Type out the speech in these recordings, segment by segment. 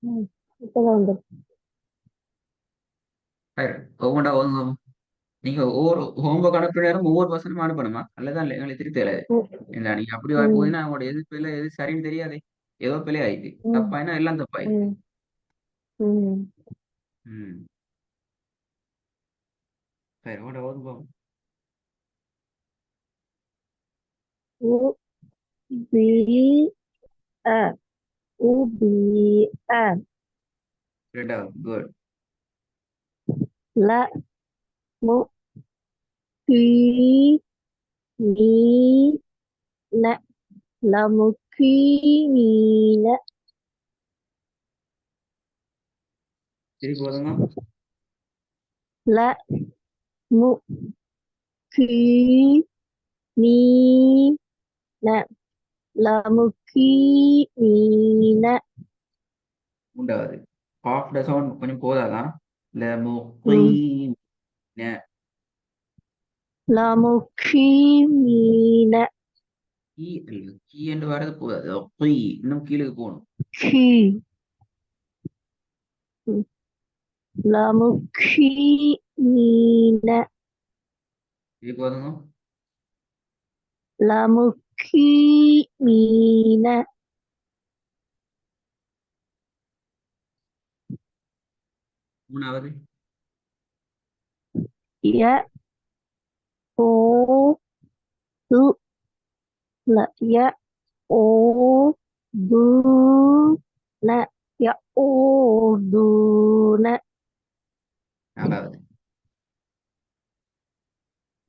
ம். இப்பதான் வந்து சரி, ஒவ்வொன்றா ஒதுங்க. நீங்க ஒவ்வொரு ஹோம்ஒர்க் அனுப்புற நேரம் ஒவ்வொரு பர்சனும் அனுப்பணுமா அல்லதான் எங்களுக்கு திருத்தல? ம், இல்ல நீங்க அப்படி வர ம், போதுன்னா அவங்களோட எது பிள்ளை எது சரின்னு தெரியாதே. ஏதோ பிள்ளை ஆயிடுது. ம், தப்பாயினா எல்லாம் தப்பாயிடுது. ம், ம். ம். சரி, ஒவ்வொன்றா ஒதுங்க. உ பி அ உ பி அ ரெண்டாவது குட். ல மு கி நீ ந ல மு கி நீ ந திருப்பி ஒதுங்க. ல மு கி நீ ந ல மு கி நீ ந மூன்றாவது ஹாஃப் த சவுண்ட் கொஞ்சம் போதாதான். இல்ல ம் முக்கீன. ல மு கி நீ ந கீ இல்ல கீ என்று வரது போதாது. பொய் இன்னும் கீழே போகணும். கி ல மு கி நீ ந திருப்பி ஒதுங்க. ல மு கி நீ ந மூணாவது ய ஓ து ல ய ஓ து ந ய ஓ து ந நாலாவது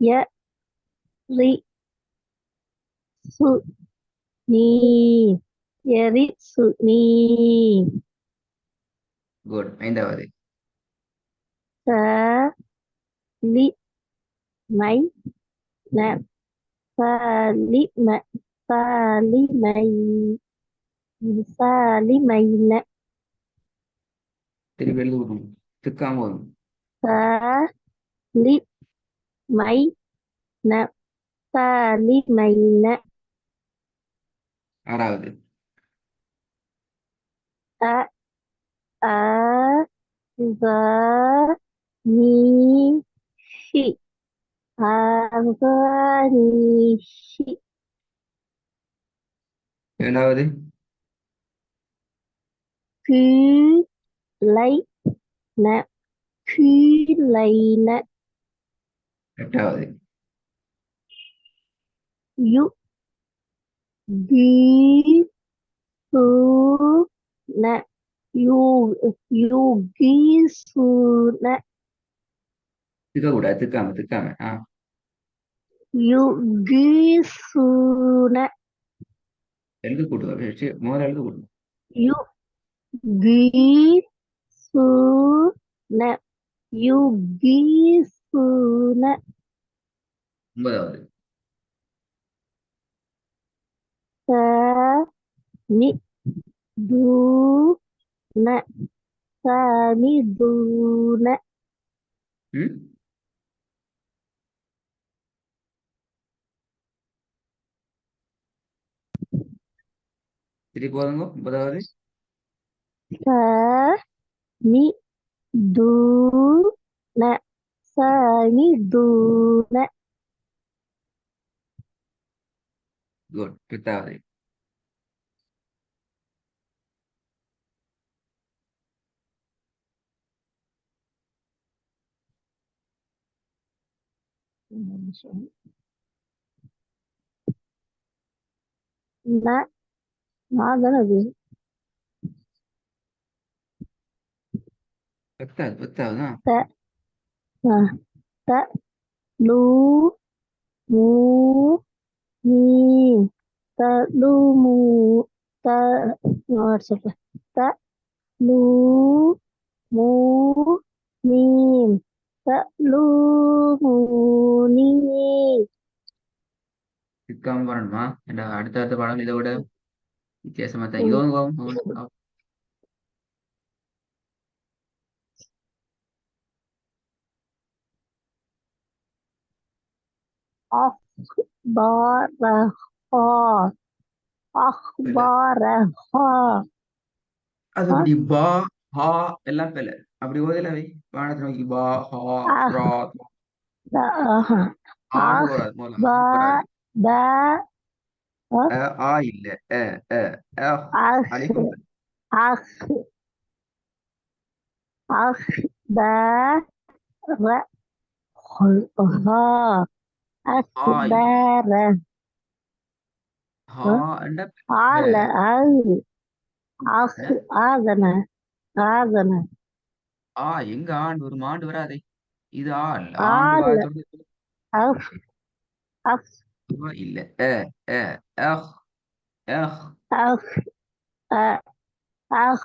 ய ரி சு நீ யரி சு நீ குட். ஐந்தாவது ச லி மை ந ச லி ம ச லி மை ச லி மை ந திருப்பி எழுதி விடணும். திக்காம வரும். ச லி மை ந ச லி மை ந ஆறாவது அ ஆ க நீ ஷி ஆகானிஷி ஏழாவது கீழை ந கீழை ந எட்டாவது யு கீ சு ந யு யு கீ சு ந திக்க கூடாது. திக்காம திக்காம யு கீ சு ந எழுது கூட்டு முதல்ல எழுது கூட்டு. யு கீ சு ந யு கீ சு ந ஒன்பதாவது ச நி து ந சமிதுன ம். திருப்பி போதுங்க. ஒன்பதாவது சமிதுன சமிதுன குட். எட்டாவது ந நான் தானே அது பத்தாவது பத்தாவது த ஆ, த லு மு மீ த லு மு த வாட்ஸ்அப்ல த லு மு மீம் த லு மு நீ திக்காம வரணுமா? ஏண்டா அடுத்த அடுத்த பாடம் இதை விட வித்தியாசமா தான். இதோ أخبارها أخبارها அது ஆ அப்படி பா ஹா எல்லாம் பெல அப்படி ஓதலவை வானத்தை நோக்கி பா ஹா அஹ் ரா ஆஹா ஆண்டு அஹ் வராது முதல்ல பா ஆண்டு வராது ப அ ஆ இல்ல அ அ அஹ் அஹ் அலிஃபும் பெல. அஹ் அஹ் ப ர ஹா ஆ இல்ல அக்பர ஹா என்ற ஹ ஆல அஹ் அஹ் என்ன ஆதன ஆதன ஆ எங்க ஆண்டு வரும் ஆண்டு வராதே இது ஆ இல்ல ஆண்டு ஆல வாயத்தோட அஹ் அஹ் இல்ல அ அ அஹ் அஹ் அஹ் அஹ் அஹ்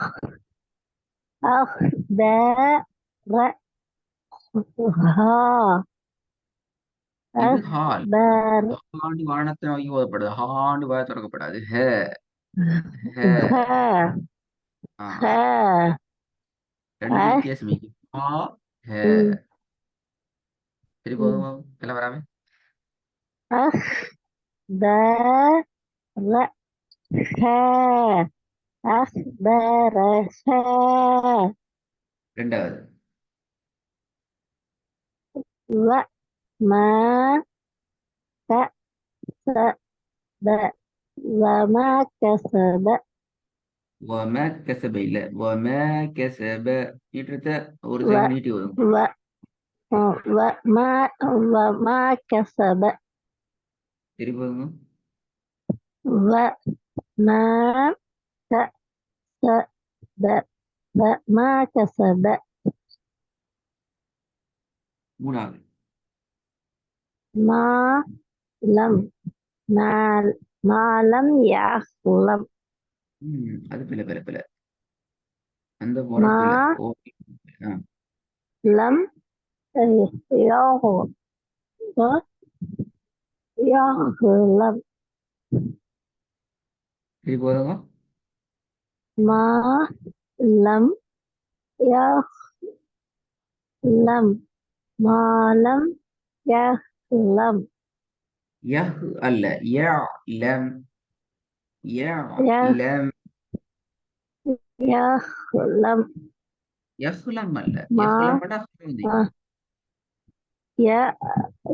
أخبار ها இது ஹால் أخبار ஆண்டு வானத்தை நோக்கி ஓதப்படுது ஆண்டு வாய திறக்கப்படாது ஹ ஹ ها ஆ ها ரெண்டுக்கும் أخ வித்தியாசம் இருக்கு ஆ ஹ சரி போதும் எல்லாம் வராம أخبار ها أخبار ها ரெண்டாவது وما كسب وما كسب وما كسب இல்ல وما كسب நீட்டுறத ஒரு و செகண்ட் நீட்டி வரும் و وما كسب சரி போதுங்க وما كسب وما كسب மூணாவது ما لم ما لم يحلم அது பிள்ளை பிள்ளை பிள்ளை அந்த பொறப்பு இல்ல ما ஓ ஆ لم يغلب يغلب சரி போதுங்க ما لم يحلم ما لم يحلم யஹ் அல்ல யலம் யலம் يحلم யஹ்லம் அல்ல ما யஹ்லம் அடா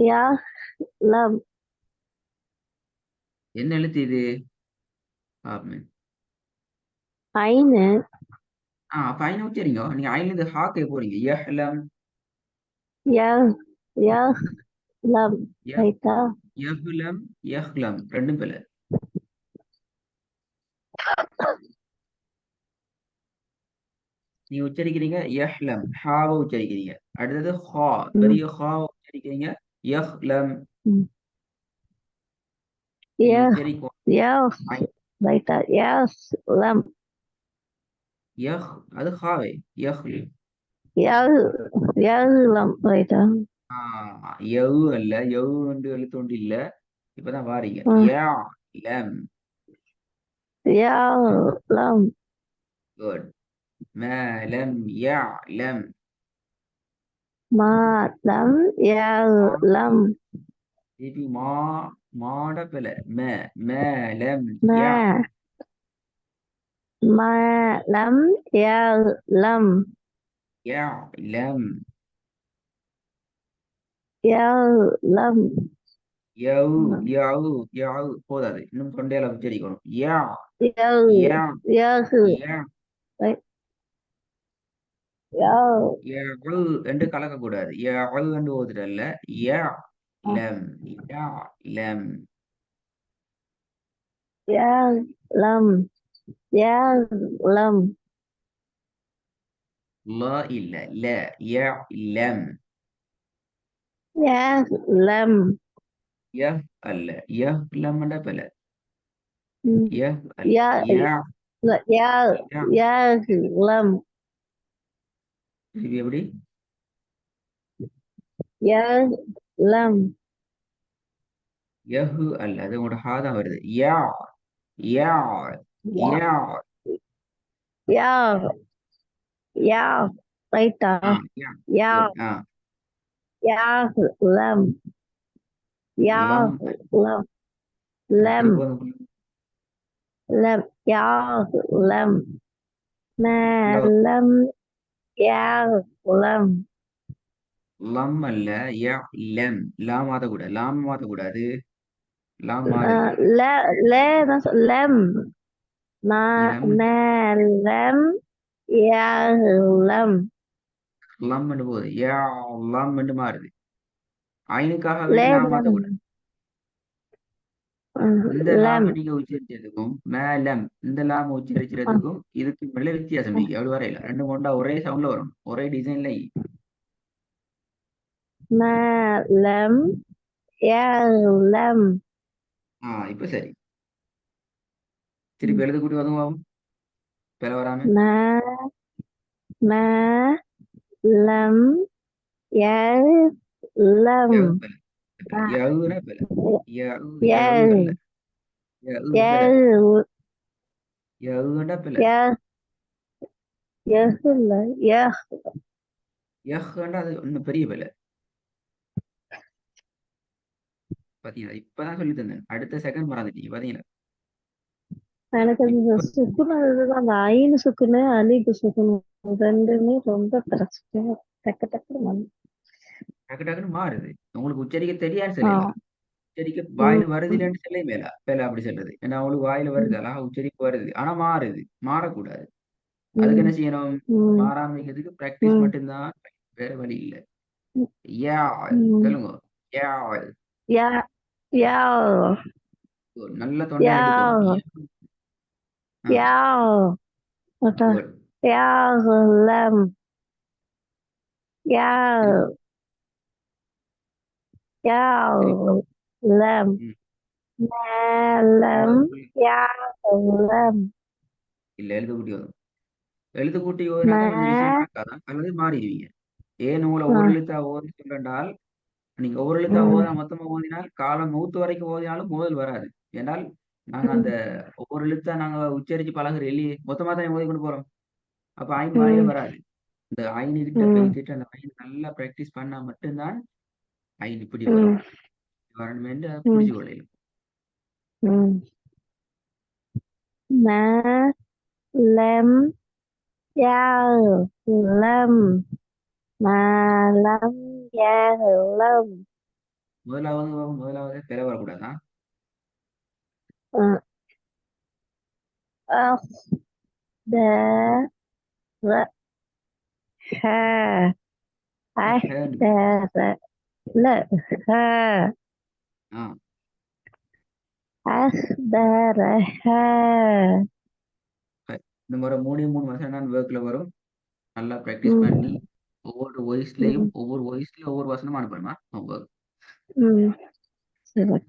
يحلم என்ன எழுத்து இது ஆமென். عين அப்ப ஐநா உச்சரிங்க நீங்க ஐல இருந்து ஹாக்கே போறீங்க யஹ்லம் يحلم யஹ் بيتا யஹ்லம் யஹ்லம் ரெண்டும் பிள்ளை நீங்க உச்சரிக்கிறீங்க யஹ்லம் ஹாவை உச்சரிக்கிறீங்க அடுத்தது ஹா பெரிய ஹா உச்சரிக்கிறீங்க யஹ்லம் நீங்க يح உச்சரிக்கும் يح ஐ- بيتا يحلم யஹ் அது ஹாவே யஹ்ல் يحلم بيتا யவ் அல்ல யவ் என்று எழுத்து ஒன்று இல்ல இப்பதான் வாரீங்க யா லம் يحلم குட் ما لم يعلم ما لم يعلم இது மாட பிழை ما لم ما لم يعلم يعلم يعلم யவ் போதாது இன்னும் தொண்டையால உச்சரிக்கணும் யா யா يعلم யா யவ் என்று கலக்கக்கூடாது யவ் என்று ஓதுறல்ல யா லம் யா லம் يعلم يعلم لا இல்ல ல யா லம் يعلم யஹ் அல்ல யஹ் லம் என்ற பிழை யஹ் அல்ல يا யா யா يعلم திருப்பி எப்படி يعلم யஹு அல்ல அது உங்களோட ஹா தான் வருது யா யா யா يا يا بيتا யா يا குட் يعلم லம் يعلم சரி لم போதும் لم يعلم ما ரெண்டாவது لم يعلم லம் அல்ல லெம் லா மாத்தக்கூடாது லாம் மாத்தக்கூடாது லாம் மாறுது لا لا لم லம் ما لم يعلم லம் போகுது லம் மாறுது ஐனுக்காக வேண்டி لا லா மாத்தக்கூடாது இந்த லாம لم நீங்க உச்சரிச்சதுக்கும் மேலம் இந்த லாம உச்சரிக்கிறதுக்கும் இதுக்கு மேல வித்தியாசம் இருக்கு அப்படி வரையில ரெண்டு கொண்டா ஒரே சவுண்ட்ல வரும் ஒரே டிசைன்ல ما لم يعلم இப்ப சரி திருப்பி எழுத கூட்டி வதுவும் பிற வராம ما ما لم யவ் يعلم பிற யவுன பிற யவு அல்ல يعلم யவு பிற يعلم யவுன பிற يعلم யஹ்ண்டா அது இன்னும் பெரிய பிள்ளை பாத்தீங்களா இப்பதான் சொல்லி தந்தேன் அடுத்த செகண்ட் மறந்துட்டீங்க பாத்தீங்களா எனக்கு அந்த இப்ப சுக்குன இதுதான் அந்த ஐனு சுக்குனு அலிப்பு சுக்குனு ரெண்டுமே ரொம்ப பிரச்சனை டக்கு டக்குனு டக்கு டக்குன்னு மாறுது உங்களுக்கு உச்சரிக்க தெரியான்னு ஆ சொல்லலாம் உச்சரிக்க ம் வாயில வருது இல்லைன்னு சொல்ல மேலா பேல அப்படி சொல்றது ஏன்னா அவங்களுக்கு வாயில வருது ம் அழகா உச்சரிப்பு வருது ஆனா மாறுது மாறக்கூடாது அதுக்கு ம் என்ன செய்யணும் ம் மாறாமைக்கிறதுக்கு பிராக்டிஸ் ம் மட்டும்தான் வேற வழி இல்லை யா ம் சொல்லுங்க யா யா யா நல்ல தொண்டையில் எடுக்கணும் யா ஆ யா good. يعلم திருப்பி يعلم திருப்பி يعلم ம். ما ரெண்டாவது لم புள்ளி يعلم இல்ல எழுத கூட்டி வரும் எழுத கூட்டி ஓதுனாக்கா கொஞ்சம் டிஃப்ரெண்ட் ما ஆக்காதான் அல்லது மாறிடுவீங்க ஏன் உங்களை ஒரு எழுத்தா ஓதி சொல்றால் நீங்க ஒரு எழுத்தா ம் ஓதா மொத்தமா ஓதினால் காலம் மூத்து வரைக்கும் ஓதினாலும் முதல் வராது ஏனால் நாங்க அந்த ம் ஒவ்வொரு எழுத்தா நாங்க உச்சரிச்சு பழகுற இல்லையே மொத்தமா தான் ஓதி கொண்டு போறோம் அப்ப ஐன் மாதிரியே ம் வராது இந்த ஐன் கிட்ட ம் பேசிட்டு அந்த ஐன் நல்லா பிராக்டிஸ் பண்ணா மட்டும்தான் ஐன் இப்படி வரும் ம் வரணுமென்று ம் பிடிச்சு கொள்ளையிலும் ம் ما لم يعلم ما لم يعلم முதலாவது பெற வரக்கூடாதான் أخبرها أخبر لا ها ஆ أخبرها இந்த முறை 3 வசனம் ஒர்க்ல வரும் நல்லா பிராக்டிஸ் ம் பண்ணி ஒவ்வொரு ம் வாய்ஸ்லயும் ஒவ்வொரு வசனம் அனுப்பணுமா ம் சரி